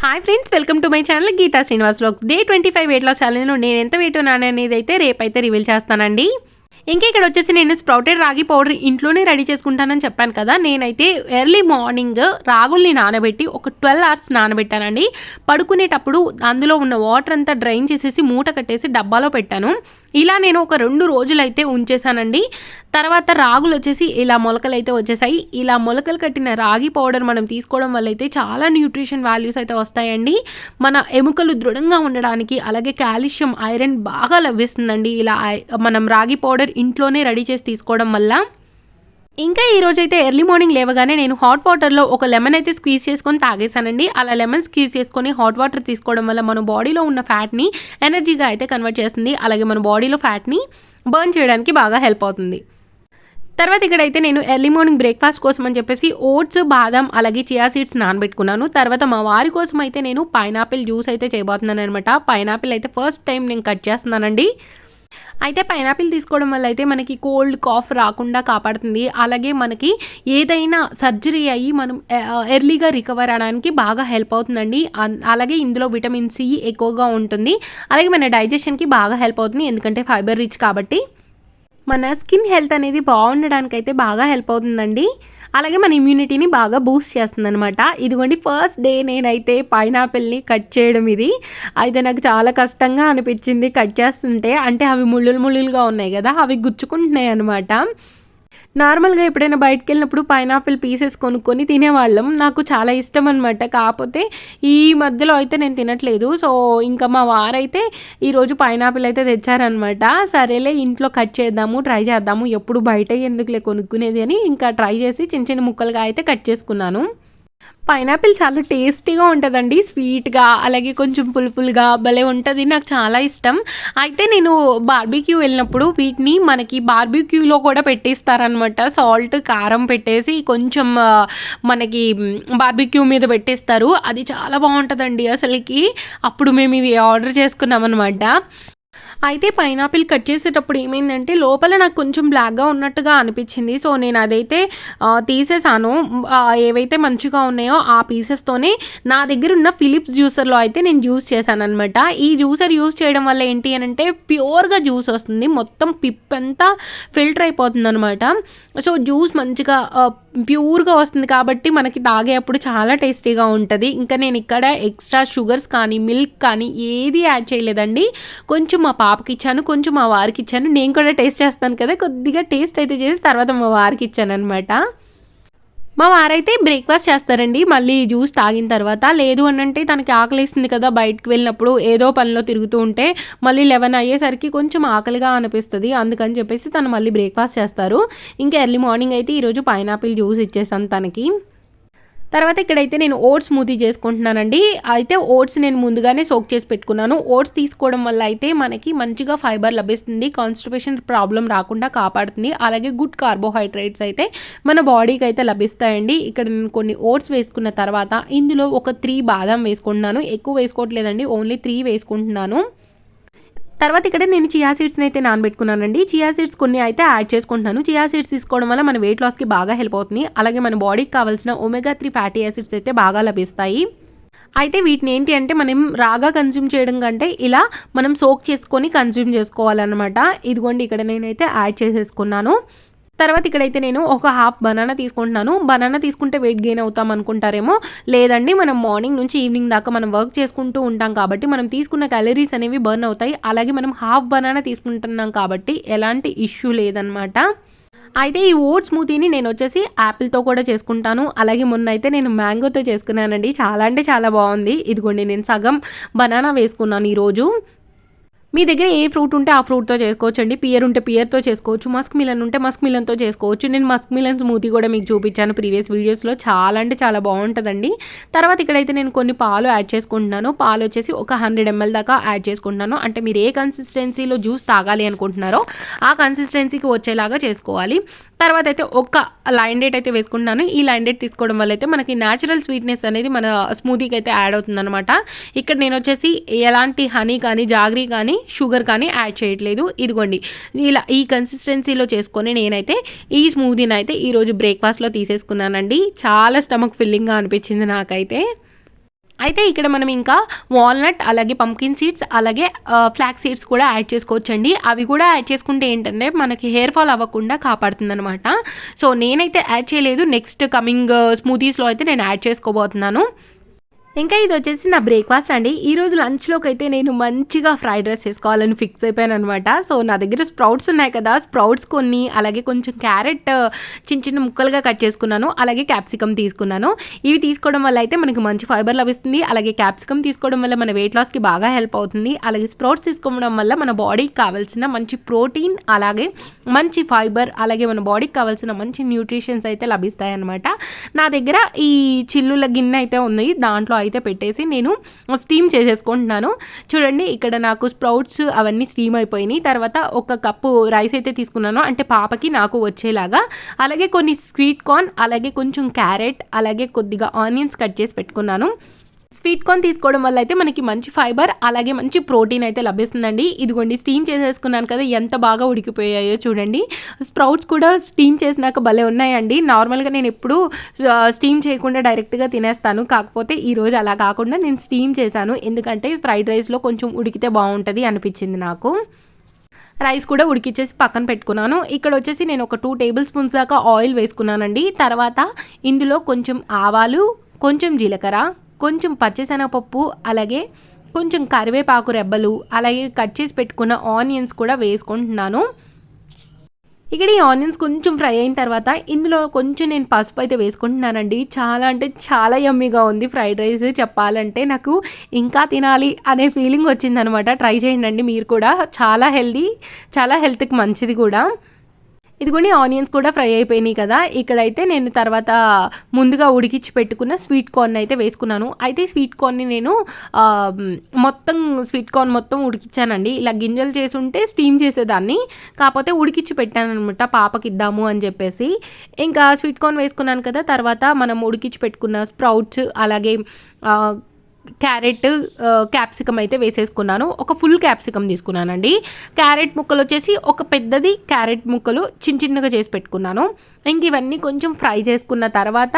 Hi friends, welcome to my channel Geeta Srinivas vlogs. Day 25 weight loss ఛాలెంజ్లో నేను ఎంత wait ఉన్నాను అనేది అయితే రేపైతే రివీల్ చేస్తానండి. ఇంకా ఇక్కడ వచ్చేసి నేను స్ప్రౌటెడ్ రాగి పౌడర్ ఇంట్లోనే రెడీ చేసుకుంటానని చెప్పాను కదా. నేనైతే ఎర్లీ మార్నింగ్ రాగుల్ని నానబెట్టి ఒక 12 అవర్స్ నానబెట్టానండి. పడుకునేటప్పుడు అందులో ఉన్న వాటర్ అంతా డ్రైన్ చేసేసి మూట కట్టేసి డబ్బాలో పెట్టాను. ఇలా నేను ఒక 2 రోజులైతే ఉంచేసానండి. తర్వాత రాగులు వచ్చేసి ఇలా మొలకలు అయితే వచ్చేసాయి. ఇలా మొలకలు కట్టిన రాగి పౌడర్ మనం తీసుకోవడం వల్ల అయితే చాలా న్యూట్రిషన్ వాల్యూస్ అయితే వస్తాయండి. మన ఎముకలు దృఢంగా ఉండడానికి, అలాగే కాల్షియం, ఐరన్ బాగా లభిస్తుందండి ఇలా మనం రాగి పౌడర్ ఇంట్లోనే రెడీ చేసి తీసుకోవడం వల్ల. ఇంకా ఈరోజైతే ఎర్లీ మార్నింగ్ లేవగానే నేను హాట్ వాటర్లో ఒక లెమన్ అయితే స్క్వీజ్ చేసుకొని తాగేసానండి. అలా లెమన్ స్క్వీజ్ చేసుకొని హాట్ వాటర్ తీసుకోవడం వల్ల మన బాడీలో ఉన్న ఫ్యాట్ని ఎనర్జీగా అయితే కన్వర్ట్ చేస్తుంది. అలాగే మన బాడీలో ఫ్యాట్ని బర్న్ చేయడానికి బాగా హెల్ప్ అవుతుంది. తర్వాత ఇక్కడైతే నేను ఎర్లీ మార్నింగ్ బ్రేక్ఫాస్ట్ కోసం అని చెప్పేసి ఓట్స్, బాదం, అలాగే చియా సీడ్స్ నానబెట్టుకున్నాను. తర్వాత మా వారి కోసం అయితే నేను పైనాపిల్ జ్యూస్ అయితే చేయబోతున్నాను అనమాట. పైనాపిల్ అయితే ఫస్ట్ టైం నేను కట్ చేస్తున్నానండి. అయితే పైనాపిల్ తీసుకోవడం వల్ల అయితే మనకి కోల్డ్, కాఫ్ రాకుండా కాపాడుతుంది. అలాగే మనకి ఏదైనా సర్జరీ అయ్యి మనం ఎర్లీగా రికవర్ అవడానికి బాగా హెల్ప్ అవుతుందండి. అలాగే ఇందులో విటమిన్ సి ఎక్కువగా ఉంటుంది. అలాగే మన డైజెషన్కి బాగా హెల్ప్ అవుతుంది, ఎందుకంటే ఫైబర్ రిచ్ కాబట్టి. మన స్కిన్ హెల్త్ అనేది బాగుండడానికైతే బాగా హెల్ప్ అవుతుందండి. అలాగే మన ఇమ్యూనిటీని బాగా బూస్ట్ చేస్తుంది అనమాట. ఇదిగోండి ఫస్ట్ డే నేనైతే పైనాపిల్ని కట్ చేయడం. ఇది అయితే నాకు చాలా కష్టంగా అనిపించింది కట్ చేస్తుంటే. అంటే అవి ముళ్ళులుగా ఉన్నాయి కదా, అవి గుచ్చుకుంటున్నాయి అనమాట. నార్మల్గా ఎప్పుడైనా బయటకు వెళ్ళినప్పుడు పైనాపిల్ పీసెస్ కొనుక్కొని తినేవాళ్ళం. నాకు చాలా ఇష్టం అనమాట. కాకపోతే ఈ మధ్యలో అయితే నేను తినట్లేదు. సో ఇంకా మా వారైతే ఈరోజు పైనాపిల్ అయితే తెచ్చారనమాట. సరేలే ఇంట్లో కట్ చేద్దాము, ట్రై చేద్దాము, ఎప్పుడు బయట ఎందుకులే కొనుక్కునేది అని ఇంకా ట్రై చేసి చిన్న చిన్న ముక్కలుగా అయితే కట్ చేసుకున్నాను. పైనాపిల్ చాలా టేస్టీగా ఉంటుందండి, స్వీట్గా, అలాగే కొంచెం పులుపులుగా భలే ఉంటుంది. నాకు చాలా ఇష్టం. అయితే నేను బార్బీక్యూ వెళ్ళినప్పుడు వీటిని మనకి బార్బీక్యూలో కూడా పెట్టేస్తారనమాట. సాల్ట్, కారం పెట్టేసి కొంచెం మనకి బార్బీక్యూ మీద పెట్టేస్తారు. అది చాలా బాగుంటుందండి అసలుకి. అప్పుడు మేము ఇవి ఆర్డర్ చేసుకున్నాం అనమాట. అయితే పైనాపిల్ కట్ చేసేటప్పుడు ఏమైందంటే లోపల నాకు కొంచెం బ్లాక్గా ఉన్నట్టుగా అనిపించింది. సో నేను అదైతే తీసేసాను. ఏవైతే మంచిగా ఉన్నాయో ఆ పీసెస్తోనే నా దగ్గర ఉన్న ఫిలిప్స్ జ్యూసర్లో అయితే నేను జ్యూస్ చేశాను అనమాట. ఈ జ్యూసర్ యూస్ చేయడం వల్ల ఏంటి అని అంటే ప్యూర్గా జ్యూస్ వస్తుంది, మొత్తం పిప్ అంతా ఫిల్టర్ అయిపోతుంది అనమాట. సో జ్యూస్ మంచిగా ప్యూర్గా వస్తుంది కాబట్టి మనకి తాగేటప్పుడు చాలా టేస్టీగా ఉంటుంది. ఇంకా నేను ఇక్కడ ఎక్స్ట్రా షుగర్స్ కానీ మిల్క్ కానీ ఏది యాడ్ చేయలేదండి. కొంచెం మా పాపకి ఇచ్చాను, కొంచెం మా వారికి ఇచ్చాను. నేను కూడా టేస్ట్ చేస్తాను కదా, కొద్దిగా టేస్ట్ అయితే చేసి తర్వాత మా వారికి ఇచ్చాను అనమాట. మా వారైతే బ్రేక్ఫాస్ట్ చేస్తారండి మళ్ళీ జ్యూస్ తాగిన తర్వాత. లేదు అనంటే తనకి ఆకలిస్తుంది కదా, బయటకు వెళ్ళినప్పుడు ఏదో పనిలో తిరుగుతూ ఉంటే మళ్ళీ 11 అయ్యేసరికి కొంచెం ఆకలిగా అనిపిస్తుంది. అందుకని చెప్పేసి తను మళ్ళీ బ్రేక్ఫాస్ట్ చేస్తారు. ఇంకా ఎర్లీ మార్నింగ్ అయితే ఈరోజు పైనాపిల్ జ్యూస్ ఇచ్చేసాను తనకి. తర్వాత ఇక్కడైతే నేను ఓట్స్ స్మూతీ చేసుకుంటున్నానండి. అయితే ఓట్స్ నేను ముందుగానే సోక్ చేసి పెట్టుకున్నాను. ఓట్స్ తీసుకోవడం వల్ల అయితే మనకి మంచిగా ఫైబర్ లభిస్తుంది, కాన్స్టిపేషన్ ప్రాబ్లం రాకుండా కాపాడుతుంది. అలాగే గుడ్ కార్బోహైడ్రేట్స్ అయితే మన బాడీకి అయితే లభిస్తాయండి. ఇక్కడ నేను కొన్ని ఓట్స్ వేసుకున్న తర్వాత ఇందులో ఒక 3 బాదం వేసుకుంటున్నాను. ఎక్కువ వేసుకోవట్లేదండి, ఓన్లీ 3 వేసుకుంటున్నాను. తర్వాత ఇక్కడ నేను చియా సీడ్స్ని అయితే నానబెట్టుకున్నానండి. చియా సీడ్స్ కొన్ని అయితే యాడ్ చేసుకుంటున్నాను. చియా సీడ్స్ తీసుకోవడం వల్ల మన వెయిట్ లాస్కి బాగా హెల్ప్ అవుతుంది. అలాగే మన బాడీకి కావాల్సిన ఒమేగా 3 ఫ్యాటీ యాసిడ్స్ అయితే బాగా లభిస్తాయి. అయితే వీటిని ఏంటి అంటే మనం రాగా కన్జ్యూమ్ చేయడం కంటే ఇలా మనం సోక్ చేసుకొని కన్జ్యూమ్ చేసుకోవాలన్నమాట. ఇదిగోండి ఇక్కడ నేనైతే యాడ్ చేసేసుకున్నాను. తర్వాత ఇక్కడైతే నేను ఒక హాఫ్ బనానా తీసుకుంటున్నాను. బనానా తీసుకుంటే వెయిట్ గెయిన్ అవుతాం అనుకుంటారేమో, లేదండి. మనం మార్నింగ్ నుంచి ఈవినింగ్ దాకా మనం వర్క్ చేసుకుంటూ ఉంటాం కాబట్టి మనం తీసుకున్న క్యాలరీస్ అనేవి బర్న్ అవుతాయి. అలాగే మనం హాఫ్ బనానా తీసుకుంటున్నాం కాబట్టి ఎలాంటి ఇష్యూ లేదనమాట. అయితే ఈ ఓట్స్ స్మూతీని నేను వచ్చేసి యాపిల్తో కూడా చేసుకుంటాను. అలాగే మొన్న అయితే నేను మ్యాంగోతో చేసుకున్నానండి. చాలా అంటే చాలా బాగుంది. ఇదిగోండి నేను సగం బనానా వేసుకున్నాను ఈరోజు. మీ దగ్గర ఏ ఫ్రూట్ ఉంటే ఆ ఫ్రూట్తో చేసుకోవచ్చు అండి. పియర్ ఉంటే పియర్తో చేసుకోవచ్చు, మస్క్ మిలన్ ఉంటే మస్క్ మిలన్తో చేసుకోవచ్చు. నేను మస్క్ మిలన్ స్మూతీ కూడా మీకు చూపించాను ప్రీవియస్ వీడియోస్లో. చాలా అంటే చాలా బాగుంటుందండి. తర్వాత ఇక్కడైతే నేను కొన్ని పాలు యాడ్ చేసుకుంటున్నాను. పాలు వచ్చేసి ఒక 100 ml దాకా యాడ్ చేసుకుంటున్నాను. అంటే మీరు ఏ కన్సిస్టెన్సీలో జ్యూస్ తాగాలి అనుకుంటున్నారో ఆ కన్సిస్టెన్సీకి వచ్చేలాగా చేసుకోవాలి. తర్వాత అయితే ఒక లైన్ డేట్ అయితే వేసుకుంటున్నాను. ఈ లైన్ డేట్ తీసుకోవడం వల్ల అయితే మనకి న్యాచురల్ స్వీట్నెస్ అనేది మన స్మూతీకి అయితే యాడ్ అవుతుంది అనమాట. ఇక్కడ నేను వచ్చేసి ఎలాంటి హనీ కానీ, జాగ్రీ కానీ, షుగర్ కానీ యాడ్ చేయట్లేదు. ఇదిగోండి ఇలా ఈ కన్సిస్టెన్సీలో చేసుకొని నేనైతే ఈ స్మూదీని అయితే ఈరోజు బ్రేక్ఫాస్ట్లో తీసేసుకున్నానండి. చాలా స్టమక్ ఫిల్లింగ్గా అనిపించింది నాకైతే. అయితే ఇక్కడ మనం ఇంకా వాల్నట్, అలాగే పంకిన్ సీడ్స్, అలాగే ఫ్లాక్స్ సీడ్స్ కూడా యాడ్ చేసుకోవచ్చండి. అవి కూడా యాడ్ చేసుకుంటే ఏంటంటే మనకి హెయిర్ ఫాల్ అవ్వకుండా కాపాడుతుందనమాట. సో నేనైతే యాడ్ చేయలేదు, నెక్స్ట్ కమింగ్ స్మూతీస్లో అయితే నేను యాడ్ చేసుకోబోతున్నాను. ఇంకా ఇది వచ్చేసి నా బ్రేక్ఫాస్ట్ అండి. ఈరోజు లంచ్లోకి అయితే నేను మంచిగా ఫ్రైడ్ రైస్ చేసుకోవాలని ఫిక్స్ అయిపోయాను అనమాట. సో నా దగ్గర స్ప్రౌట్స్ ఉన్నాయి కదా, స్ప్రౌట్స్ కొన్ని, అలాగే కొంచెం క్యారెట్ చిన్న చిన్న ముక్కలుగా కట్ చేసుకున్నాను, అలాగే క్యాప్సికమ్ తీసుకున్నాను. ఇవి తీసుకోవడం వల్ల అయితే మనకి మంచి ఫైబర్ లభిస్తుంది, అలాగే క్యాప్సికమ్ తీసుకోవడం వల్ల మన వెయిట్ లాస్కి బాగా హెల్ప్ అవుతుంది, అలాగే స్ప్రౌట్స్ తీసుకోవడం వల్ల మన బాడీకి కావాల్సిన మంచి ప్రోటీన్, అలాగే మంచి ఫైబర్, అలాగే మన బాడీకి కావాల్సిన మంచి న్యూట్రిషన్స్ అయితే లభిస్తాయి అనమాట. నా దగ్గర ఈ చిల్లుల గిన్నె అయితే ఉంది, దాంట్లో అయితే పెట్టేసి నేను స్టీమ్ చేసేసుకుంటున్నాను. చూడండి ఇక్కడ నాకు స్ప్రౌట్స్ అవన్నీ స్టీమ్ అయిపోయినాయి. తర్వాత ఒక కప్పు రైస్ అయితే తీసుకున్నాను, అంటే పాపకి నాకు వచ్చేలాగా. అలాగే కొన్ని స్వీట్ కార్న్, అలాగే కొంచెం క్యారెట్, అలాగే కొద్దిగా ఆనియన్స్ కట్ చేసి పెట్టుకున్నాను. స్వీట్ కార్న్ తీసుకోవడం వల్ల అయితే మనకి మంచి ఫైబర్, అలాగే మంచి ప్రోటీన్ అయితే లభిస్తుందండి. ఇదిగోండి స్టీమ్ చేసేసుకున్నాను కదా, ఎంత బాగా ఉడికిపోయాయో చూడండి. స్ప్రౌట్స్ కూడా స్టీమ్ చేసినాక భలే ఉన్నాయండి. నార్మల్గా నేను ఎప్పుడు స్టీమ్ చేయకుండా డైరెక్ట్గా తినేస్తాను, కాకపోతే ఈరోజు అలా కాకుండా నేను స్టీమ్ చేశాను, ఎందుకంటే ఫ్రైడ్ రైస్లో కొంచెం ఉడికితే బాగుంటుంది అనిపించింది నాకు. రైస్ కూడా ఉడికిచ్చేసి పక్కన పెట్టుకున్నాను. ఇక్కడ వచ్చేసి నేను ఒక 2 టేబుల్ స్పూన్స్ దాకా ఆయిల్ వేసుకున్నానండి. తర్వాత ఇందులో కొంచెం ఆవాలు, కొంచెం జీలకర్ర, కొంచెం పచ్చిశనగపప్పు, అలాగే కొంచెం కరివేపాకు రెబ్బలు, అలాగే కట్ చేసి పెట్టుకున్న ఆనియన్స్ కూడా వేసుకుంటున్నాను. ఇక్కడ ఈ ఆనియన్స్ కొంచెం ఫ్రై అయిన తర్వాత ఇందులో కొంచెం నేను పసుపు అయితే వేసుకుంటున్నానండి. చాలా అంటే చాలా యమ్మీగా ఉంది ఫ్రైడ్ రైస్. చెప్పాలంటే నాకు ఇంకా తినాలి అనే ఫీలింగ్ వచ్చిందనమాట. ట్రై చేయండి మీరు కూడా, చాలా హెల్దీ, చాలా హెల్త్కి మంచిది కూడా. ఇదిగోని ఆనియన్స్ కూడా ఫ్రై అయిపోయినాయి కదా, ఇక్కడైతే నేను తర్వాత ముందుగా ఉడికించి పెట్టుకున్న స్వీట్ కార్న్ అయితే వేసుకున్నాను. అయితే స్వీట్ కార్న్ని నేను స్వీట్ కార్న్ మొత్తం ఉడికించానండి. ఇలా గింజలు చేసి ఉంటే స్టీమ్ చేసేదాన్ని, కాకపోతే ఉడికించి పెట్టాను అనమాట పాపకి ఇద్దాము అని చెప్పేసి. ఇంకా స్వీట్ కార్న్ వేసుకున్నాను కదా, తర్వాత మనం ఉడికించి పెట్టుకున్న స్ప్రౌట్స్, అలాగే క్యారెట్, క్యాప్సికమ్ అయితే వేసేసుకున్నాను. ఒక ఫుల్ క్యాప్సికమ్ తీసుకున్నానండి. క్యారెట్ ముక్కలు వచ్చేసి ఒక పెద్దది క్యారెట్ ముక్కలు చిన్న చిన్నగా చేసి పెట్టుకున్నాను. ఇంక ఇవన్నీ కొంచెం ఫ్రై చేసుకున్న తర్వాత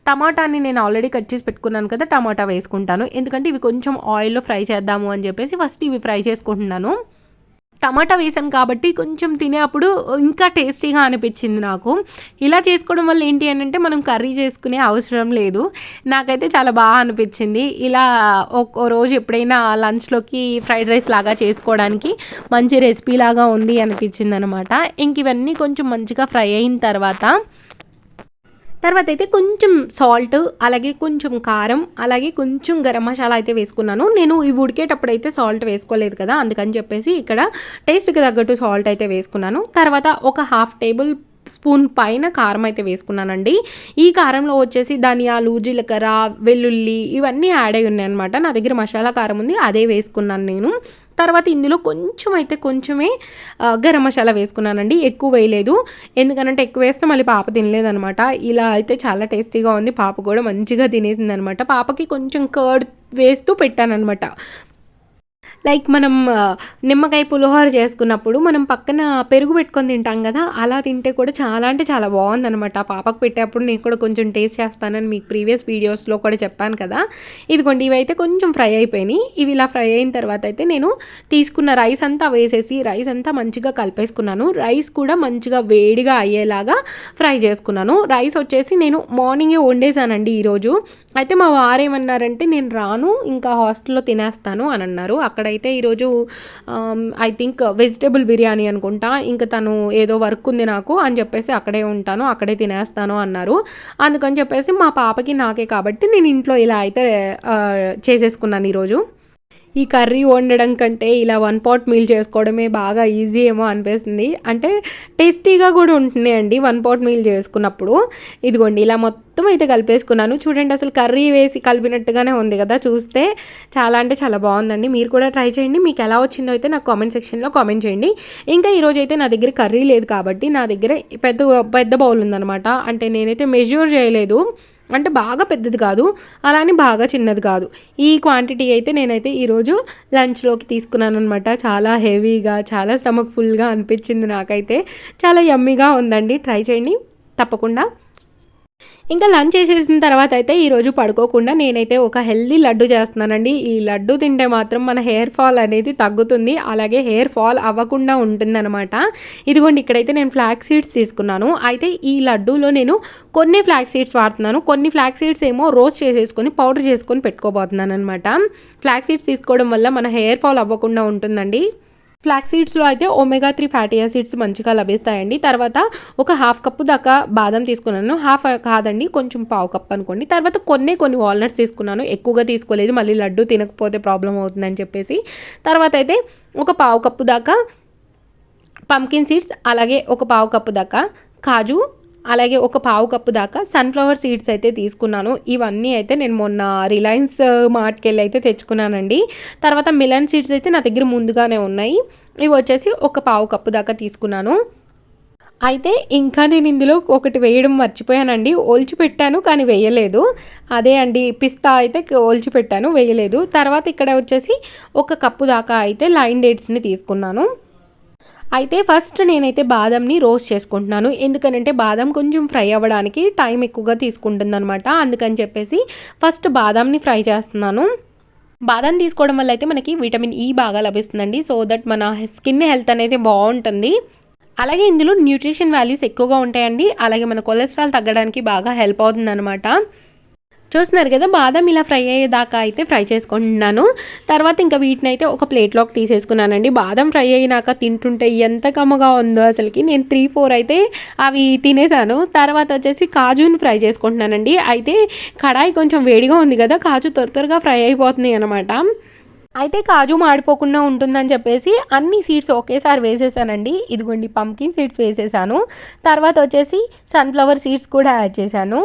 టమాటాని నేను ఆల్రెడీ కట్ చేసి పెట్టుకున్నాను కదా, టమాటా వేసుకుంటాను. ఎందుకంటే ఇవి కొంచెం ఆయిల్లో ఫ్రై చేద్దాము అని చెప్పేసి ఫస్ట్ ఇవి ఫ్రై చేసుకుంటున్నాను. టమాటా వేసాను కాబట్టి కొంచెం తినేప్పుడు ఇంకా టేస్టీగా అనిపించింది నాకు. ఇలా చేసుకోవడం వల్ల ఏంటి అని అంటే మనం కర్రీ చేసుకునే అవసరం లేదు. నాకైతే చాలా బాగా అనిపించింది. ఇలా ఒక్కో రోజు ఎప్పుడైనా లంచ్లోకి ఫ్రైడ్ రైస్ లాగా చేసుకోవడానికి మంచి రెసిపీ లాగా ఉంది అనిపించింది అనమాట. ఇంక ఇవన్నీ కొంచెం మంచిగా ఫ్రై అయిన తర్వాత అయితే కొంచెం సాల్ట్, అలాగే కొంచెం కారం, అలాగే కొంచెం గరం మసాలా అయితే వేసుకున్నాను. నేను ఇవి ఉడికేటప్పుడు అయితే సాల్ట్ వేసుకోలేదు కదా, అందుకని చెప్పేసి ఇక్కడ టేస్ట్కి తగ్గట్టు సాల్ట్ అయితే వేసుకున్నాను. తర్వాత ఒక 1/2 టేబుల్ స్పూన్ పైన కారం అయితే వేసుకున్నానండి. ఈ కారంలో వచ్చేసి ధనియాలు, జీలకర్ర, వెల్లుల్లి ఇవన్నీ యాడ్ అయి ఉన్నాయి అనమాట. నా దగ్గర మసాలా కారం ఉంది, అదే వేసుకున్నాను నేను. తర్వాత ఇందులో కొంచెమే గరం మసాలా వేసుకున్నానండి, ఎక్కువ వేయలేదు. ఎందుకనంటే ఎక్కువ వేస్తే మళ్ళీ పాప తినలేదనమాట. ఇలా అయితే చాలా టేస్టీగా ఉంది, పాప కూడా మంచిగా తినేసింది అనమాట. పాపకి కొంచెం కర్డ్ వేస్తూ పెట్టానమాట. లైక్ మనం నిమ్మకాయ పులిహోర చేసుకున్నప్పుడు మనం పక్కన పెరుగు పెట్టుకొని తింటాం కదా, అలా తింటే కూడా చాలా అంటే చాలా బాగుందనమాట. పాపకు పెట్టేప్పుడు నేను కూడా కొంచెం టేస్ట్ చేస్తానని మీకు ప్రీవియస్ వీడియోస్లో కూడా చెప్పాను కదా. ఇదిగోండి ఇవైతే కొంచెం ఫ్రై అయిపోయినాయి. ఇవి ఇలా ఫ్రై అయిన తర్వాత అయితే నేను తీసుకున్న రైస్ అంతా వేసేసి రైస్ అంతా మంచిగా కలిపేసుకున్నాను. రైస్ కూడా మంచిగా వేడిగా అయ్యేలాగా ఫ్రై చేసుకున్నాను. రైస్ వచ్చేసి నేను మార్నింగే వండేసానండి ఈరోజు. అయితే మా వారు ఏమన్నారంటే నేను రాను, ఇంకా హాస్టల్లో తినేస్తాను అని అన్నారు. అక్కడైతే ఈరోజు ఐ థింక్ వెజిటేబుల్ బిర్యానీ అనుకుంటా, ఇంకా తను ఏదో వర్క్ ఉంది నాకు అని చెప్పేసి అక్కడే ఉంటాను, అక్కడే తినేస్తాను అన్నారు. అందుకని చెప్పేసి మా పాపకి నాకే కాబట్టి నేను ఇంట్లో ఇలా అయితే చేసేసుకున్నాను ఈరోజు. ఈ కర్రీ వండడం కంటే ఇలా 1 పాట్ మీల్ చేసుకోవడమే బాగా ఈజీ ఏమో అనిపిస్తుంది. అంటే టేస్టీగా కూడా ఉంటున్నాయండి 1 పాట్ మీల్ చేసుకున్నప్పుడు. ఇదిగోండి ఇలా మొత్తం అయితే కలిపేసుకున్నాను. చూడండి అసలు కర్రీ వేసి కలిపినట్టుగానే ఉంది కదా, చూస్తే చాలా అంటే చాలా బాగుందండి. మీరు కూడా ట్రై చేయండి. మీకు ఎలా వచ్చిందో అయితే నాకు కామెంట్ సెక్షన్లో కామెంట్ చేయండి. ఇంకా ఈరోజు అయితే నా దగ్గర కర్రీ లేదు కాబట్టి నా దగ్గర పెద్ద బౌల్ ఉందనమాట. అంటే నేనైతే మెజూర్ చేయలేదు, అంటే బాగా పెద్దది కాదు, అలానే బాగా చిన్నది కాదు. ఈ క్వాంటిటీ అయితే నేనైతే ఈరోజు లంచ్లోకి తీసుకున్నాను అనమాట. చాలా హెవీగా, చాలా స్టమక్ ఫుల్గా అనిపించింది నాకైతే. చాలా యమ్మీగా ఉందండి, ట్రై చేయండి తప్పకుండా. ఇంకా లంచ్ చేసేసిన తర్వాత అయితే ఈరోజు పడుకోకుండా నేనైతే ఒక హెల్దీ లడ్డు చేస్తున్నానండి. ఈ లడ్డు తింటే మాత్రం మన హెయిర్ ఫాల్ అనేది తగ్గుతుంది, అలాగే హెయిర్ ఫాల్ అవ్వకుండా ఉంటుందన్నమాట. ఇదిగోండి ఇక్కడైతే నేను ఫ్లాక్స్ సీడ్స్ తీసుకున్నాను. అయితే ఈ లడ్డూలో నేను కొన్ని ఫ్లాక్స్ సీడ్స్ వాడుతున్నాను, కొన్ని ఫ్లాక్స్ సీడ్స్ ఏమో రోస్ట్ చేసేసుకొని పౌడర్ చేసుకొని పెట్టుకోబోతున్నాను అనమాట. ఫ్లాక్స్ సీడ్స్ తీసుకోవడం వల్ల మన హెయిర్ ఫాల్ అవ్వకుండా ఉంటుందండి. ఫ్లాక్స్ సీడ్స్లో అయితే ఒమేగా 3 ఫ్యాటీ యాసిడ్స్ మంచిగా లభిస్తాయండి. తర్వాత ఒక హాఫ్ కప్పు దాకా బాదం తీసుకున్నాను, హాఫ్ కాదండి కొంచెం పావు కప్పు అనుకోండి. తర్వాత కొన్ని వాల్నట్స్ తీసుకున్నాను, ఎక్కువగా తీసుకోలేదు, మళ్ళీ లడ్డు తినకపోతే ప్రాబ్లం అవుతుందని చెప్పేసి. తర్వాత అయితే ఒక పావు కప్పు దాకా పంకిన్ సీడ్స్, అలాగే ఒక పావు కప్పు దాకా కాజు, అలాగే ఒక పావు కప్పు దాకా సన్ఫ్లవర్ సీడ్స్ అయితే తీసుకున్నాను. ఇవన్నీ అయితే నేను మొన్న రిలయన్స్ మార్ట్కి వెళ్ళి అయితే తెచ్చుకున్నానండి. తర్వాత మిలన్ సీడ్స్ అయితే నా దగ్గర ముందుగానే ఉన్నాయి, ఇవి వచ్చేసి ఒక పావు కప్పు దాకా తీసుకున్నాను. అయితే ఇంకా నేను ఇందులో ఒకటి వేయడం మర్చిపోయానండి, ఒలిచి పెట్టాను కానీ వేయలేదు. అదే అండి పిస్తా అయితే ఒలిచి పెట్టాను, వేయలేదు. తర్వాత ఇక్కడ వచ్చేసి ఒక కప్పు దాకా అయితే లైన్ డేట్స్ని తీసుకున్నాను. అయితే ఫస్ట్ నేనైతే బాదంని రోస్ట్ చేసుకుంటున్నాను, ఎందుకనంటే బాదం కొంచెం ఫ్రై అవ్వడానికి టైం ఎక్కువగా తీసుకుంటుందన్నమాట. అందుకని చెప్పేసి ఫస్ట్ బాదంని ఫ్రై చేస్తున్నాను. బాదం తీసుకోవడం వల్ల అయితే మనకి విటమిన్ ఈ బాగా లభిస్తుందండి, సో దట్ మన స్కిన్ హెల్త్ అనేది బాగుంటుంది. అలాగే ఇందులో న్యూట్రిషన్ వాల్యూస్ ఎక్కువగా ఉంటాయండి, అలాగే మన కొలెస్ట్రాల్ తగ్గడానికి బాగా హెల్ప్ అవుతుంది అనమాట. చూస్తున్నారు కదా, బాదం ఇలా ఫ్రై అయ్యేదాకా అయితే ఫ్రై చేసుకుంటున్నాను. తర్వాత ఇంకా వీటిని అయితే ఒక ప్లేట్లోకి తీసేసుకున్నానండి. బాదం ఫ్రై అయినాక తింటుంటే ఎంత కమ్మగా ఉందో అసలుకి. నేను 3-4 అయితే అవి తినేసాను. తర్వాత వచ్చేసి కాజుని ఫ్రై చేసుకుంటున్నానండి. అయితే కడాయి కొంచెం వేడిగా ఉంది కదా, కాజు త్వరగా ఫ్రై అయిపోతుంది అనమాట. అయితే కాజు మాడిపోకుండా ఉంటుందని చెప్పేసి అన్ని సీడ్స్ ఒకేసారి వేసేసానండి. ఇదిగోండి పంకిన్ సీడ్స్ వేసేసాను, తర్వాత వచ్చేసి సన్ఫ్లవర్ సీడ్స్ కూడా యాడ్ చేశాను.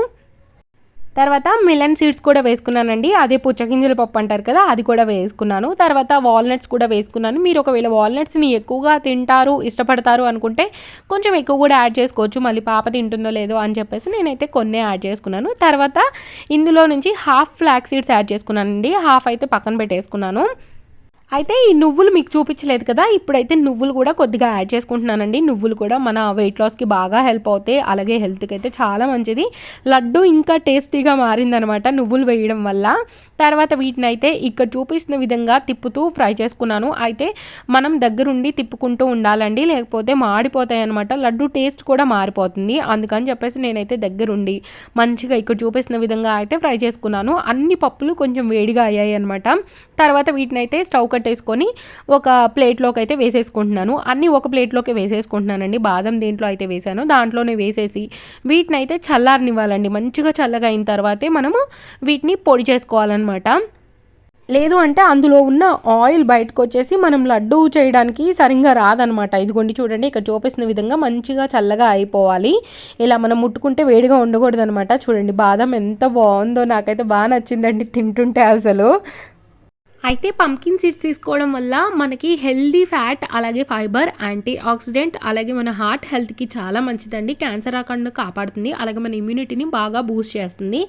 తర్వాత మిలన్ సీడ్స్ కూడా వేసుకున్నానండి, అదే పుచ్చగింజల పప్పు అంటారు కదా, అది కూడా వేసుకున్నాను. తర్వాత వాల్నట్స్ కూడా వేసుకున్నాను. మీరు ఒకవేళ వాల్నట్స్ని ఎక్కువగా తింటారు, ఇష్టపడతారు అనుకుంటే కొంచెం ఎక్కువ కూడా యాడ్ చేసుకోవచ్చు, మళ్ళీ పాప తింటుందో లేదో అని చెప్పేసి నేనైతే కొన్ని యాడ్ చేసుకున్నాను. తర్వాత ఇందులో నుంచి హాఫ్ ఫ్లాక్స్ సీడ్స్ యాడ్ చేసుకున్నానండి, హాఫ్ అయితే పక్కన పెట్టేసుకున్నాను. అయితే ఈ నువ్వులు మీకు చూపించలేదు కదా, ఇప్పుడైతే నువ్వులు కూడా కొద్దిగా యాడ్ చేసుకుంటున్నానండి. నువ్వులు కూడా మన వెయిట్ లాస్కి బాగా హెల్ప్ అవుతాయి, అలాగే హెల్త్కి అయితే చాలా మంచిది. లడ్డు ఇంకా టేస్టీగా మారిందనమాట నువ్వులు వేయడం వల్ల. తర్వాత వీటిని అయితే ఇక్కడ చూపిస్తున్న విధంగా తిప్పుతూ ఫ్రై చేసుకున్నాను. అయితే మనం దగ్గరుండి తిప్పుకుంటూ ఉండాలండి, లేకపోతే మాడిపోతాయి అనమాట, లడ్డు టేస్ట్ కూడా మారిపోతుంది. అందుకని చెప్పేసి నేనైతే దగ్గరుండి మంచిగా ఇక్కడ చూపిస్తున్న విధంగా అయితే ఫ్రై చేసుకున్నాను. అన్ని పప్పులు కొంచెం వేడిగా అయ్యాయి అనమాట. తర్వాత వీటిని అయితే స్టవ్ కట్టేసుకొని ఒక ప్లేట్లోకి అయితే వేసేసుకుంటున్నాను. అన్నీ ఒక ప్లేట్లోకి వేసేసుకుంటున్నానండి. బాదం దేంట్లో అయితే వేసానో దాంట్లోనే వేసేసి వీటిని అయితే చల్లారనివ్వాలండి. మంచిగా చల్లగా అయిన తర్వాతే మనము వీటిని పొడి చేసుకోవాలన్నమాట. లేదు అంటే అందులో ఉన్న ఆయిల్ బయటకు వచ్చేసి మనం లడ్డు చేయడానికి సరిగ్గా రాదనమాట. ఇదిగోండి చూడండి, ఇక్కడ చూపిస్తున్న విధంగా మంచిగా చల్లగా అయిపోవాలి. ఇలా మనం ముట్టుకుంటే వేడిగా ఉండకూడదు అనమాట. చూడండి బాదం ఎంత బాగుందో, నాకైతే బాగా నచ్చిందండి తింటుంటే అసలు. అయితే పంకిన్ సీడ్స్ తీసుకోవడం వల్ల మనకి హెల్దీ ఫ్యాట్, అలాగే ఫైబర్, యాంటీ ఆక్సిడెంట్, అలాగే మన హార్ట్ హెల్త్కి చాలా మంచిదండి, క్యాన్సర్ రాకుండా కాపాడుతుంది, అలాగే మన ఇమ్యూనిటీని బాగా బూస్ట్ చేస్తుంది.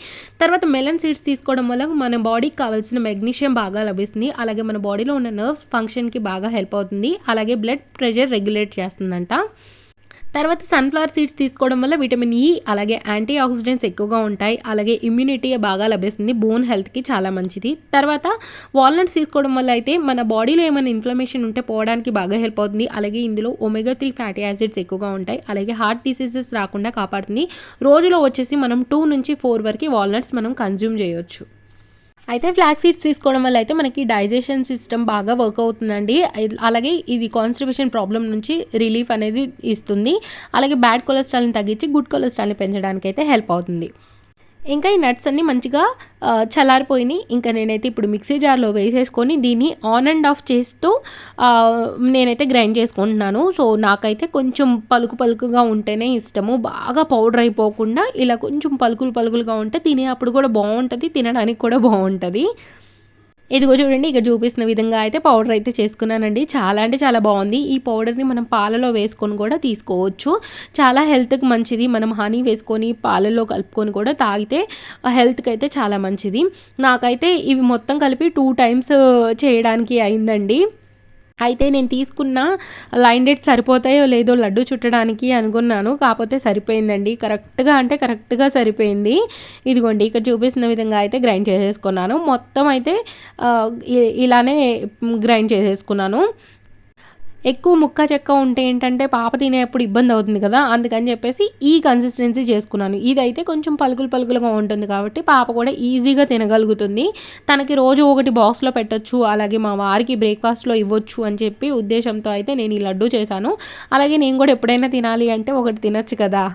తర్వాత మెలన్ సీడ్స్ తీసుకోవడం వల్ల మన బాడీకి కావాల్సిన మెగ్నీషియం బాగా లభిస్తుంది, అలాగే మన బాడీలో ఉన్న నర్వ్స్ ఫంక్షన్కి బాగా హెల్ప్ అవుతుంది, అలాగే బ్లడ్ ప్రెషర్ రెగ్యులేట్ చేస్తుందంట. తర్వాత సన్ఫ్లవర్ సీడ్స్ తీసుకోవడం వల్ల విటమిన్ ఈ, అలాగే యాంటీ ఆక్సిడెంట్స్ ఎక్కువగా ఉంటాయి, అలాగే ఇమ్యూనిటీ బాగా లభిస్తుంది, బోన్ హెల్త్కి చాలా మంచిది. తర్వాత వాల్నట్స్ తీసుకోవడం వల్ల అయితే మన బాడీలో ఏమైనా ఇన్ఫ్లమేషన్ ఉంటే పోవడానికి బాగా హెల్ప్ అవుతుంది, అలాగే ఇందులో ఒమేగా 3 ఫ్యాటీ యాసిడ్స్ ఎక్కువగా ఉంటాయి, అలాగే హార్ట్ డిసీజెస్ రాకుండా కాపాడుతుంది. రోజులో వచ్చేసి మనం 2 నుంచి 4 వరకు వాల్నట్స్ మనం కన్జ్యూమ్ చేయొచ్చు. అయితే ఫ్లాక్స్ సీడ్స్ తీసుకోవడం వల్ల అయితే మనకి డైజెషన్ సిస్టమ్ బాగా వర్క్ అవుతుందండి, అలాగే ఇది కాన్స్టిపేషన్ ప్రాబ్లం నుంచి రిలీఫ్ అనేది ఇస్తుంది, అలాగే బ్యాడ్ కొలెస్ట్రాల్ని తగ్గించి గుడ్ కొలెస్ట్రాల్ని పెంచడానికి అయితే హెల్ప్ అవుతుంది. ఇంకా ఈ నట్స్ అన్నీ మంచిగా చల్లారిపోయినాయి. ఇంకా నేనైతే ఇప్పుడు మిక్సీ జార్లో వేసేసుకొని దీన్ని ఆన్ అండ్ ఆఫ్ చేస్తూ నేనైతే గ్రైండ్ చేసుకుంటున్నాను. సో నాకైతే కొంచెం పలుకుగా ఉంటేనే ఇష్టము, బాగా పౌడర్ అయిపోకుండా ఇలా కొంచెం పలుకులుగా ఉంటే తినే అప్పుడు కూడా బాగుంటుంది, తినడానికి కూడా బాగుంటుంది. ఇదిగో చూడండి, ఇక్కడ చూపిస్తున్న విధంగా అయితే పౌడర్ అయితే చేసుకున్నానండి. చాలా అంటే చాలా బాగుంది. ఈ పౌడర్ని మనం పాలలో వేసుకొని కూడా తీసుకోవచ్చు, చాలా హెల్త్కి మంచిది. మనం హనీ వేసుకొని పాలల్లో కలుపుకొని కూడా తాగితే హెల్త్కి అయితే చాలా మంచిది. నాకైతే ఇవి మొత్తం కలిపి 2 టైమ్స్ చేయడానికి అయిందండి. అయితే నేను తీసుకున్న లైన్ డేట్స్ సరిపోతాయో లేదో లడ్డు చుట్టడానికి అనుకున్నాను. కాకపోతే సరిపోయిందండి. కరెక్ట్‌గా సరిపోయింది. ఇదిగోండి ఇక్కడ చూపిస్తున్న విధంగా అయితే గ్రైండ్ చేసేసుకున్నాను. మొత్తం అయితే ఇలానే గ్రైండ్ చేసేసుకున్నాను. ఎక్కువ ముక్క చెక్క ఉంటే ఏంటంటే పాప తినేప్పుడు ఇబ్బంది అవుతుంది కదా, అందుకని చెప్పేసి ఈ కన్సిస్టెన్సీ చేసుకున్నాను. ఇదైతే కొంచెం పలుకులుగా ఉంటుంది కాబట్టి పాప కూడా ఈజీగా తినగలుగుతుంది. తనకి రోజు ఒకటి బాక్స్లో పెట్టొచ్చు, అలాగే మా వారికి బ్రేక్ఫాస్ట్లో ఇవ్వచ్చు అని చెప్పి ఉద్దేశంతో అయితే నేను ఈ లడ్డు చేశాను. అలాగే నేను కూడా ఎప్పుడైనా తినాలి అంటే ఒకటి తినొచ్చు కదా,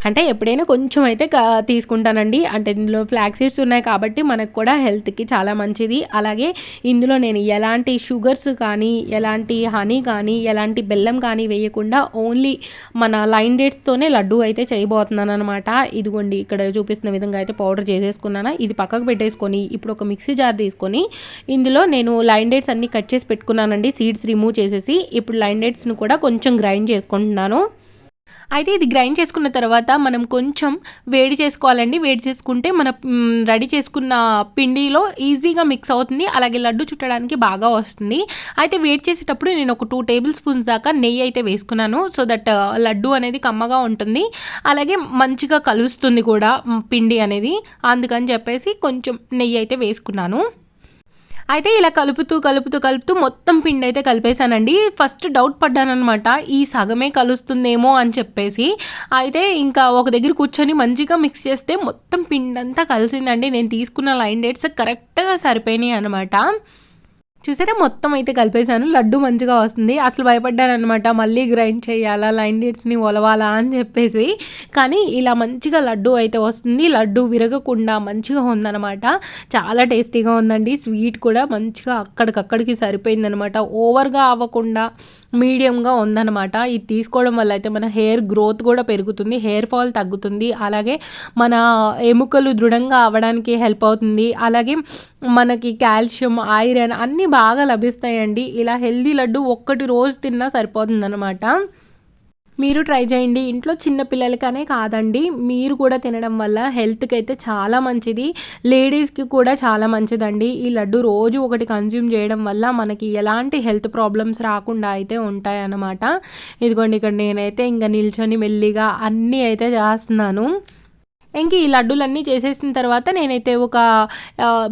అంటే ఎప్పుడైనా కొంచెం అయితే తీసుకుంటానండి. అంటే ఇందులో ఫ్లాక్ సీడ్స్ ఉన్నాయి కాబట్టి మనకు కూడా హెల్త్కి చాలా మంచిది. అలాగే ఇందులో నేను ఎలాంటి షుగర్స్ కానీ, ఎలాంటి హనీ కానీ, ఎలాంటి బెల్లం కానీ వేయకుండా ఓన్లీ మన లైన్ డేట్స్తోనే లడ్డు అయితే చేయబోతున్నాను అనమాట. ఇదిగోండి ఇక్కడ చూపిస్తున్న విధంగా అయితే పౌడర్ చేసేసుకున్నాను. ఇది పక్కకు పెట్టేసుకొని ఇప్పుడు ఒక మిక్సీ జార్ తీసుకొని ఇందులో నేను లైన్ డేట్స్ అన్నీ కట్ చేసి పెట్టుకున్నానండి, సీడ్స్ రిమూవ్ చేసేసి. ఇప్పుడు లైన్ డేట్స్ను కూడా కొంచెం గ్రైండ్ చేసుకుంటున్నాను. అయితే ఇది గ్రైండ్ చేసుకున్న తర్వాత మనం కొంచెం వేడి చేసుకోవాలండి. వేడి చేసుకుంటే మన రెడీ చేసుకున్న పిండిలో ఈజీగా మిక్స్ అవుతుంది, అలాగే లడ్డు చుట్టడానికి బాగా వస్తుంది. అయితే వేడి చేసేటప్పుడు నేను ఒక 2 టేబుల్ స్పూన్స్ దాకా నెయ్యి అయితే వేసుకున్నాను. సో దట్ లడ్డు అనేది కమ్మగా ఉంటుంది, అలాగే మంచిగా కలుస్తుంది కూడా పిండి అనేది. అందుకని చెప్పేసి కొంచెం నెయ్యి అయితే వేసుకున్నాను. అయితే ఇలా కలుపుతూ మొత్తం పిండి అయితే కలిపేశానండి. ఫస్ట్ డౌట్ పడ్డానమాట, ఈ సగమే కలుస్తుందేమో అని చెప్పేసి. అయితే ఇంకా ఒక దగ్గర కూర్చొని మంచిగా మిక్స్ చేస్తే మొత్తం పిండి అంతా కలిసిందండి. నేను తీసుకున్న లైన్ డేట్స్ కరెక్ట్గా సరిపోయినాయి అనమాట. చూసారా, మొత్తం అయితే కలిపేశాను. లడ్డు మంచిగా వస్తుంది. అసలు భయపడ్డాను అనమాట, మళ్ళీ గ్రైండ్ చేయాలా, లైన్ డేట్స్ని ఒలవాలా అని చెప్పేసి. కానీ ఇలా మంచిగా లడ్డు అయితే వస్తుంది. లడ్డు విరగకుండా మంచిగా ఉందన్నమాట. చాలా టేస్టీగా ఉందండి. స్వీట్ కూడా మంచిగా అక్కడికక్కడికి సరిపోయిందనమాట. ఓవర్గా అవ్వకుండా మీడియంగా ఉందన్నమాట. ఇది తీసుకోవడం వల్ల అయితే మన హెయిర్ గ్రోత్ కూడా పెరుగుతుంది, హెయిర్ ఫాల్ తగ్గుతుంది, అలాగే మన ఎముకలు దృఢంగా అవ్వడానికి హెల్ప్ అవుతుంది. అలాగే మనకి కాల్షియం, ఐరన్ అన్నీ బాగా లభిస్తాయండి. ఇలా హెల్దీ లడ్డు ఒక్కటి రోజు తిన్నా సరిపోతుందన్నమాట. మీరు ట్రై చేయండి. ఇంట్లో చిన్న పిల్లలకనే కాదండి, మీరు కూడా తినడం వల్ల హెల్త్కి అయితే చాలా మంచిది, లేడీస్కి కూడా చాలా మంచిదండి. ఈ లడ్డు రోజు ఒకటి కన్జ్యూమ్ చేయడం వల్ల మనకి ఎలాంటి హెల్త్ ప్రాబ్లమ్స్ రాకుండా అయితే ఉంటాయన్నమాట. ఇదిగోండి ఇక్కడ నేనైతే ఇంకా నిల్చొని మెల్లిగా అన్నీ అయితే చేస్తున్నాను. ఇంక ఈ లడ్డూలన్నీ చేసేసిన తర్వాత నేనైతే ఒక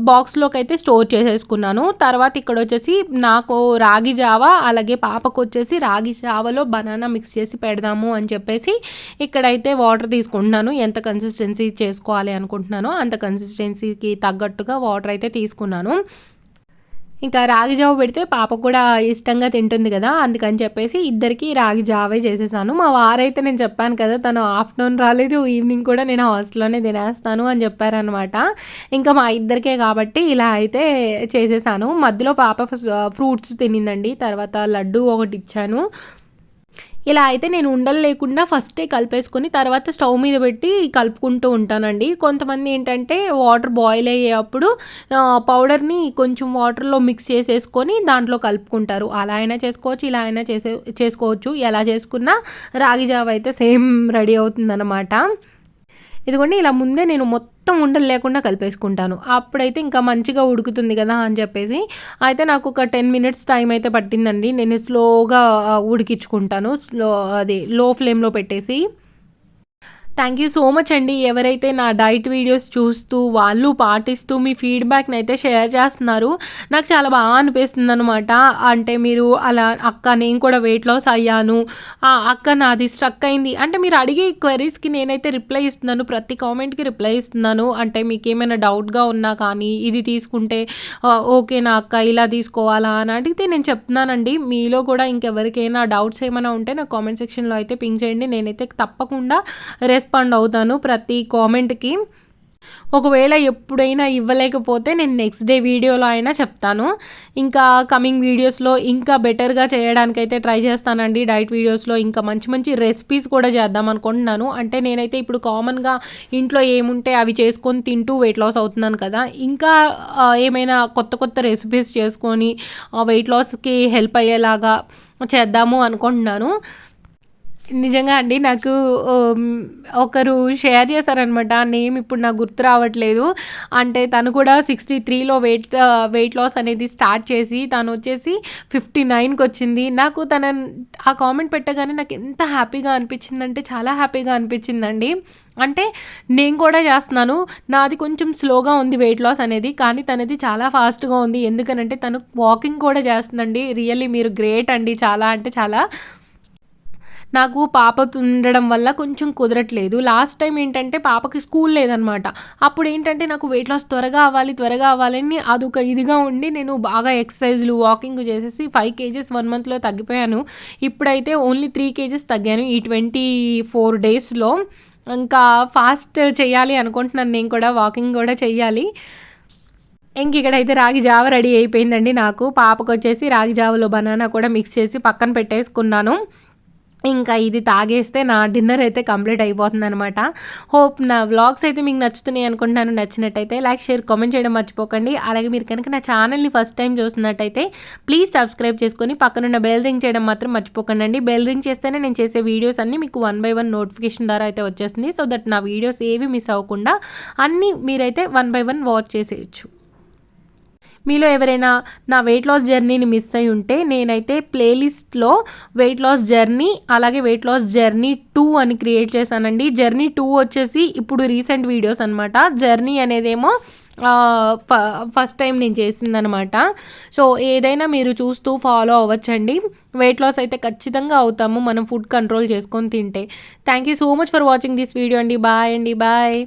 బాక్స్లోకి అయితే స్టోర్ చేసేసుకున్నాను. తర్వాత ఇక్కడ వచ్చేసి నాకు రాగి జావా, అలాగే పాపకు వచ్చేసి రాగి జావలో బనానా మిక్స్ చేసి పెడదాము అని చెప్పేసి ఇక్కడైతే వాటర్ తీసుకుంటున్నాను. ఎంత కన్సిస్టెన్సీ చేసుకోవాలి అనుకుంటున్నానో అంత కన్సిస్టెన్సీకి తగ్గట్టుగా వాటర్ అయితే తీసుకున్నాను. ఇంకా రాగి జావ పెడితే పాప కూడా ఇష్టంగా తింటుంది కదా, అందుకని చెప్పేసి ఇద్దరికి రాగి జావే చేసేసాను. మా వారైతే నేను చెప్పాను కదా, తను ఆఫ్టర్నూన్ రాలేదు, ఈవినింగ్ కూడా నేను హాస్టల్లోనే తినేస్తాను అని చెప్పారనమాట. ఇంకా మా ఇద్దరికే కాబట్టి ఇలా అయితే చేసేసాను. మధ్యలో పాప ఫ్రూట్స్ తినిందండి, తర్వాత లడ్డు ఒకటి ఇచ్చాను. ఇలా అయితే నేను ఉండలు లేకుండా ఫస్టే కలిపేసుకొని తర్వాత స్టవ్ మీద పెట్టి కలుపుకుంటూ ఉంటానండి. కొంతమంది ఏంటంటే వాటర్ బాయిల్ అయ్యేటప్పుడు పౌడర్ని కొంచెం వాటర్లో మిక్స్ చేసేసుకొని దాంట్లో కలుపుకుంటారు. అలా అయినా చేసుకోవచ్చు, ఇలా అయినా చేసుకోవచ్చు. ఎలా చేసుకున్నా రాగి జావ అయితే సేమ్ రెడీ అవుతుందన్నమాట. ఇదిగోండి ఇలా ముందే నేను మొత్తం ఉండలు లేకుండా కలిపేసుకుంటాను. అప్పుడైతే ఇంకా మంచిగా ఉడుకుతుంది కదా అని చెప్పేసి. అయితే నాకు ఒక 10 మినిట్స్ టైం అయితే పట్టిందండి. నేను స్లోగా ఉడికించుకుంటాను, లో ఫ్లేమ్లో పెట్టేసి. థ్యాంక్ యూ సో మచ్ అండి. ఎవరైతే నా డైట్ వీడియోస్ చూస్తూ వాళ్ళు పాటిస్తూ మీ ఫీడ్బ్యాక్ని అయితే షేర్ చేస్తున్నారు, నాకు చాలా బాగా అనిపిస్తుంది అనమాట. అంటే మీరు అలా అక్క నేను కూడా వెయిట్ లాస్ అయ్యాను, అక్క నాది స్ట్రక్ అయింది అంటే మీరు అడిగే క్వరీస్కి నేనైతే రిప్లై ఇస్తున్నాను, ప్రతి కామెంట్కి రిప్లై ఇస్తున్నాను. అంటే మీకు ఏమైనా డౌట్గా ఉన్నా కానీ ఇది తీసుకుంటే ఓకేనా అక్క ఇలా తీసుకోవాలా అని అడిగితే నేను చెప్తున్నానండి. మీలో కూడా ఇంకెవరికైనా డౌట్స్ ఏమైనా ఉంటే నాకు కామెంట్ సెక్షన్లో అయితే పింక్ చేయండి, నేనైతే తప్పకుండా రెస్పాండ్ అవుతాను ప్రతి కామెంట్కి. ఒకవేళ ఎప్పుడైనా ఇవ్వలేకపోతే నేను నెక్స్ట్ డే వీడియోలో అయినా చెప్తాను. ఇంకా కమింగ్ వీడియోస్లో ఇంకా బెటర్గా చేయడానికైతే ట్రై చేస్తానండి. డైట్ వీడియోస్లో ఇంకా మంచి మంచి రెసిపీస్ కూడా చేద్దాం అనుకుంటున్నాను. అంటే నేనైతే ఇప్పుడు కామన్గా ఇంట్లో ఏముంటే అవి చేసుకొని తింటూ వెయిట్ లాస్ అవుతున్నాను కదా, ఇంకా ఏమైనా కొత్త రెసిపీస్ చేసుకొని వెయిట్ లాస్కి హెల్ప్ అయ్యేలాగా చేద్దాము అనుకుంటున్నాను. నిజంగా అండి. నాకు ఆహ్, ఒకరు షేర్ చేశారనమాట. నేమ్ ఇప్పుడు నాకు గుర్తు రావట్లేదు. అంటే తను కూడా 63లో వెయిట్ లాస్ అనేది స్టార్ట్ చేసి తనొచ్చేసి 59కొచ్చింది. నాకు ఆ కామెంట్ పెట్టగానే నాకు ఎంత హ్యాపీగా అనిపించిందంటే చాలా హ్యాపీగా అనిపించిందండి. అంటే నేను కూడా చేస్తున్నాను. నాది కొంచెం స్లోగా ఉంది వెయిట్ లాస్ అనేది. కానీ తనది చాలా ఫాస్ట్‌గా ఉంది. ఎందుకనంటే తను వాకింగ్ కూడా చేస్తుందండి. రియల్లీ మీరు గ్రేట్ అండి. చాలా అంటే చాలా. నాకు పాప ఉండడం వల్ల కొంచెం కుదరట్లేదు. లాస్ట్ టైం ఏంటంటే పాపకి స్కూల్ లేదనమాట. అప్పుడేంటంటే నాకు వెయిట్ లాస్ త్వరగా అవ్వాలని అదొక ఇదిగా ఉండి నేను బాగా ఎక్సర్సైజ్‌లు, వాకింగ్ చేసేసి 5 కేజెస్ 1 మంత్‌లో తగ్గిపోయాను. ఇప్పుడైతే ఓన్లీ 3 కేజెస్ తగ్గాను ఈ 24 డేస్‌లో. ఇంకా ఫాస్ట్ చేయాలి అనుకుంటున్నాను నేను కూడా. వాకింగ్ కూడా చెయ్యాలి. ఇక్కడైతే రాగి జావ రెడీ అయిపోయిందండి నాకు. పాపకొచ్చేసి రాగి జావలో బనానా కూడా మిక్స్ చేసి పక్కన పెట్టేసుకున్నాను. ఇంకా ఇది తాగేస్తే నా డిన్నర్ అయితే కంప్లీట్ అయిపోతుందనమాట. హోప్ నా వ్లాగ్స్ అయితే మీకు నచ్చుతున్నాయి అనుకుంటున్నాను. నచ్చినట్టయితే లైక్, షేర్, కామెంట్ చేయడం మర్చిపోకండి. అలాగే మీరు కనుక నా ఛానల్ని ఫస్ట్ టైం చూస్తున్నట్టయితే ప్లీజ్ సబ్స్క్రైబ్ చేసుకొని పక్కనున్న బెల్ రింగ్ చేయడం మాత్రం మర్చిపోకండి. బెల్ రింగ్ చేస్తేనే నేను చేసే వీడియోస్ అన్నీ మీకు 1 బై 1 నోటిఫికేషన్ ద్వారా అయితే వచ్చేస్తుంది. సో దట్ నా వీడియోస్ ఏవి మిస్ అవ్వకుండా అన్నీ మీరైతే 1 బై 1 వాచ్ చేసేయచ్చు. మీలో ఎవరైనా నా వెయిట్ లాస్ జర్నీని మిస్ అయి ఉంటే నేనైతే ప్లేలిస్ట్లో వెయిట్ లాస్ జర్నీ అలాగే వెయిట్ లాస్ జర్నీ 2 అని క్రియేట్ చేశానండి. జర్నీ 2 వచ్చేసి ఇప్పుడు రీసెంట్ వీడియోస్ అనమాట. జర్నీ అనేదేమో ఫస్ట్ టైం నేను చేసిందనమాట. సో ఏదైనా మీరు చూస్తూ ఫాలో అవ్వచ్చండి. వెయిట్ లాస్ అయితే ఖచ్చితంగా అవుతాము మనం ఫుడ్ కంట్రోల్ చేసుకొని తింటే. Thank you so much for watching this video అండి. బాయ్ అండి. బాయ్.